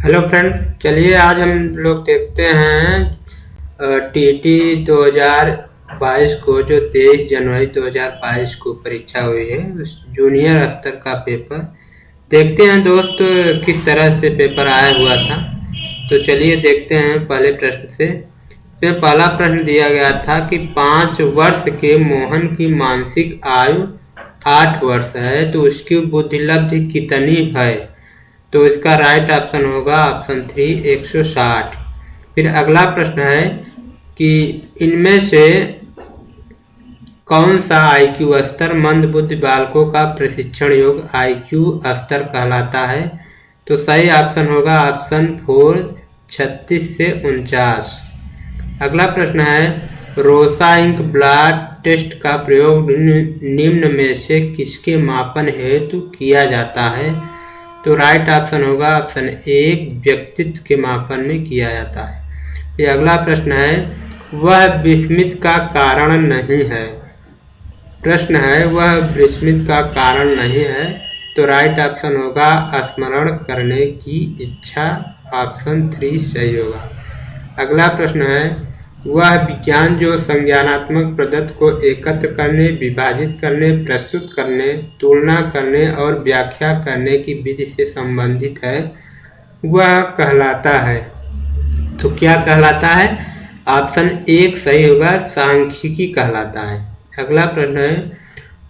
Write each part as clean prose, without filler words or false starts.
Hello friend, चलिए आज हम लोग देखते हैं टीटी 2022 को, जो 23 जनवरी 2022 को परीक्षा हुई है, उस जूनियर स्तर का पेपर देखते हैं दोस्त किस तरह से पेपर आया हुआ था। तो चलिए देखते हैं पहले प्रश्न से। इसमें पहला प्रश्न दिया गया था कि 5 वर्ष के मोहन की मानसिक आयु 8 वर्ष है, तो उसकी बुद्धिलब्धि कितनी है? तो इसका राइट ऑप्शन होगा ऑप्शन 3 160। फिर अगला प्रश्न है कि इनमें से कौन सा आईक्यू स्तर मंदबुद्धि बालकों का प्रशिक्षण योग्य आईक्यू स्तर कहलाता है? तो सही ऑप्शन होगा ऑप्शन 4 36 से 49। अगला प्रश्न है रोसा इंक ब्लड टेस्ट का प्रयोग निम्न में से किसके मापन हेतु किया जाता है? तो राइट ऑप्शन होगा ऑप्शन 1 व्यक्तित्व के मापन में किया जाता है। फिर अगला प्रश्न है वह विस्मित का कारण नहीं है। प्रश्न है वह विस्मित का कारण नहीं है, तो राइट ऑप्शन होगा स्मरण करने की इच्छा, ऑप्शन 3 सही होगा। अगला प्रश्न है वह विज्ञान जो संज्ञानात्मक पदार्थ को एकत्र करने, विभाजित करने, प्रस्तुत करने, तुलना करने और व्याख्या करने की विधि से संबंधित है, वह कहलाता है। तो क्या कहलाता है? ऑप्शन 1 सही होगा, सांख्यिकी कहलाता है। अगला प्रश्न है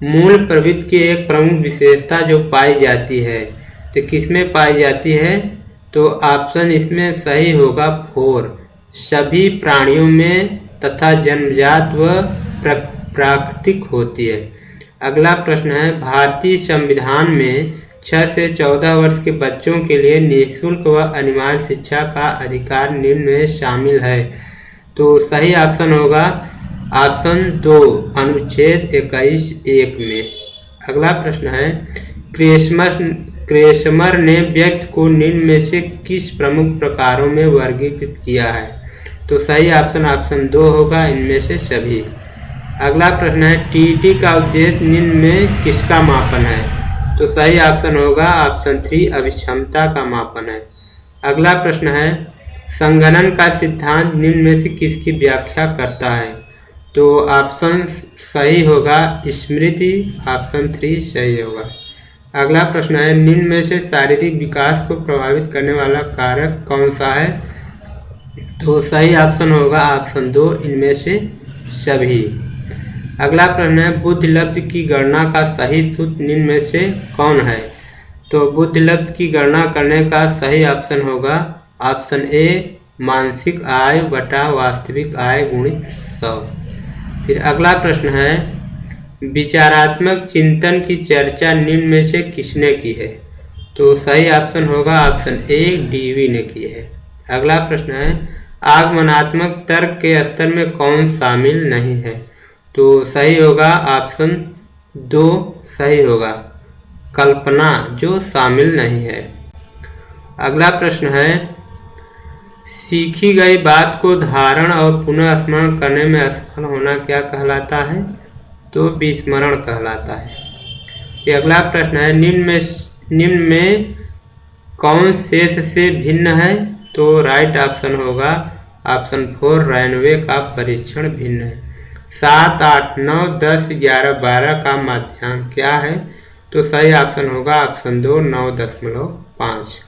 मूल प्रवृत्ति की एक प्रमुख विशेषता जो पाई जाती है, तो किसमें पाई जाती है? तो ऑप्शन इसमें सही होगा 4 सभी प्राणियों में तथा जन्मजात व प्राकृतिक होती है। अगला प्रश्न है भारतीय संविधान में 6 से 14 वर्ष के बच्चों के लिए निःशुल्क व अनिवार्य शिक्षा का अधिकार निम्न में शामिल है, तो सही ऑप्शन होगा ऑप्शन 2 अनुच्छेद 21(1) में। अगला प्रश्न है क्रेसमर ने व्यक्ति को निम्न में से किस प्रमुख प्रकारों में वर्गीकृत किया है? तो सही ऑप्शन 2 होगा, इनमें से सभी। अगला प्रश्न है टीटी का उद्देश्य निम्न में किसका मापन है? तो सही ऑप्शन होगा ऑप्शन 3 अभिक्षमता का मापन है। अगला प्रश्न है संगणन का सिद्धांत निम्न में से किसकी व्याख्या करता है? तो ऑप्शन सही होगा स्मृति, ऑप्शन 3 सही होगा। अगला प्रश्न है निम्न में से शारीरिक विकास को प्रभावित करने वाला कारक कौन सा है? तो सही ऑप्शन होगा ऑप्शन 2 इनमें से सभी। अगला प्रश्न है बुद्धिलब्धि की गणना का सही सूत्र निम्न में से कौन है? तो बुद्धिलब्धि की गणना करने का सही ऑप्शन होगा ऑप्शन ए मानसिक आय बटा वास्तविक आय गुणित 100। फिर अगला प्रश्न है विचारात्मक चिंतन की चर्चा निम्न में से किसने की है? तो सही ऑप्शन होगा ऑप्शन ए डीवी ने की है। अगला प्रश्न है आगमनात्मक तर्क के स्तर में कौन शामिल नहीं है? तो सही होगा ऑप्शन 2 सही होगा, कल्पना जो शामिल नहीं है। अगला प्रश्न है सीखी गई बात को धारण और पुनः स्मरण करने में असफल होना क्या कहलाता है? तो विस्मरण कहलाता है। ये अगला प्रश्न है निम्न में कौन शेष से भिन्न है? तो राइट ऑप्शन होगा ऑप्शन 4 रैनवे का परीक्षण भिन्न है। 7, 8, 9, 10, 11, 12 का माध्याह्न क्या है? तो सही ऑप्शन होगा ऑप्शन 2 9.5।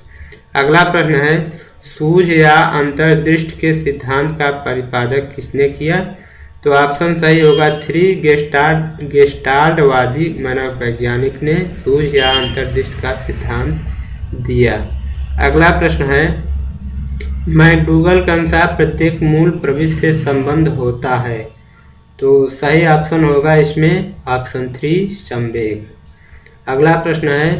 अगला प्रश्न है सूझ या अंतर्दृष्टि के सिद्धांत का प्रतिपादक किसने किया? तो ऑप्शन सही होगा 3 गेस्टाल्टवादी मनोवैज्ञानिक ने सूझ या अंतर्दृष्टि का सिद्धांत दिया। अगला प्रश्न है मैकडूगल के अनुसार प्रत्येक मूल प्रवृत्ति से संबंध होता है, तो सही ऑप्शन होगा इसमें ऑप्शन 3 संवेग। अगला प्रश्न है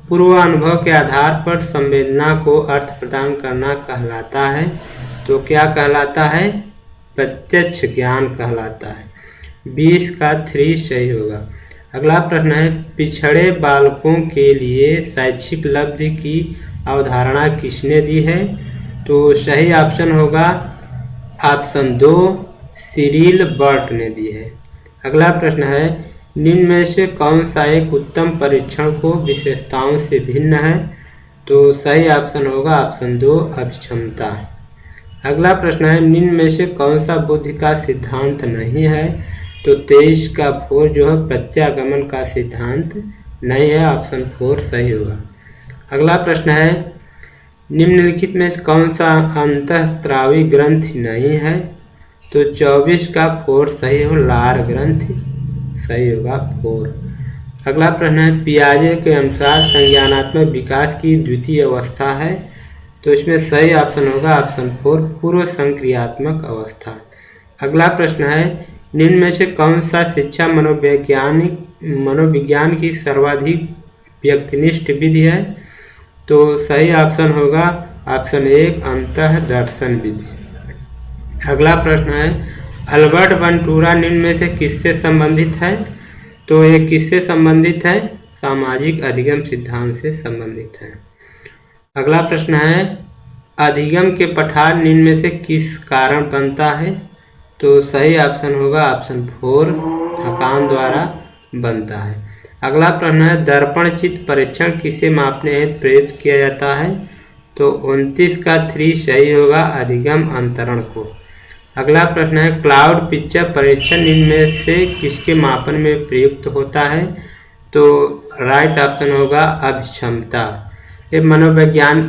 पूर्व अनुभव के आधार पर संवेदना को अर्थ प्रदान करना कहलाता है, तो क्या कहलाता है? प्रत्यक्ष ज्ञान कहलाता है। 20 का 3 सही होगा। अगला प्रश्न है पिछड़े बालकों के लिए शैक्षिक लब्धि की अवधारणा किसने दी है? तो सही ऑप्शन होगा ऑप्शन 2 सिरिल बर्ट ने दी है। अगला प्रश्न है निम्न में से कौन सा एक उत्तम परीक्षण को विशेषताओं से भिन्न है? तो तो सही ऑप्शन होगा ऑप्शन 2 अभिक्षमता। अगला प्रश्न है निम्न में से कौन सा बुद्धि का सिद्धांत नहीं है? तो 23 का 4 जो है प्रत्यागमन का सिद्धांत नहीं है, ऑप्शन 4 सही होगा। अगला प्रश्न है निम्नलिखित में कौन सा अंतःस्रावी ग्रंथि नहीं है? तो 24 का 4 सही हो, लार ग्रंथि सही होगा 4। अगला प्रश्न है पियाजे के अनुसार संज्ञानात्मक विकास की द्वितीय अवस्था है? तो इसमें सही ऑप्शन होगा ऑप्शन 4 पूर्व संक्रियात्मक अवस्था। अगला प्रश्न है निम्न में से कौन सा शिक्षा मनोविज्ञान की सर्वाधिक व्यक्तिनिष्ठ विधि है? तो सही ऑप्शन होगा ऑप्शन 1 अंतः दर्शन विधि। अगला प्रश्न है अल्बर्ट बंटूरा निम्न में से किससे संबंधित है? तो ये किससे संबंधित है? सामाजिक अधिगम सिद्धांत से संबंधित है। अगला प्रश्न है अधिगम के पठार निम्न में से किस कारण बनता है? तो सही ऑप्शन होगा ऑप्शन 4 थकान द्वारा बनता है। अगला प्रश्न है दर्पण चित्त परीक्षण किसे मापने हेतु प्रयुक्त किया जाता है? तो 29 का 3 सही होगा अधिगम अंतरण को। अगला प्रश्न है क्लाउड पिक्चर परीक्षण निम्न में से किसके मापन में प्रयुक्त होता है? तो राइट ऑप्शन होगा अभिक्षमता। ये मनोविज्ञान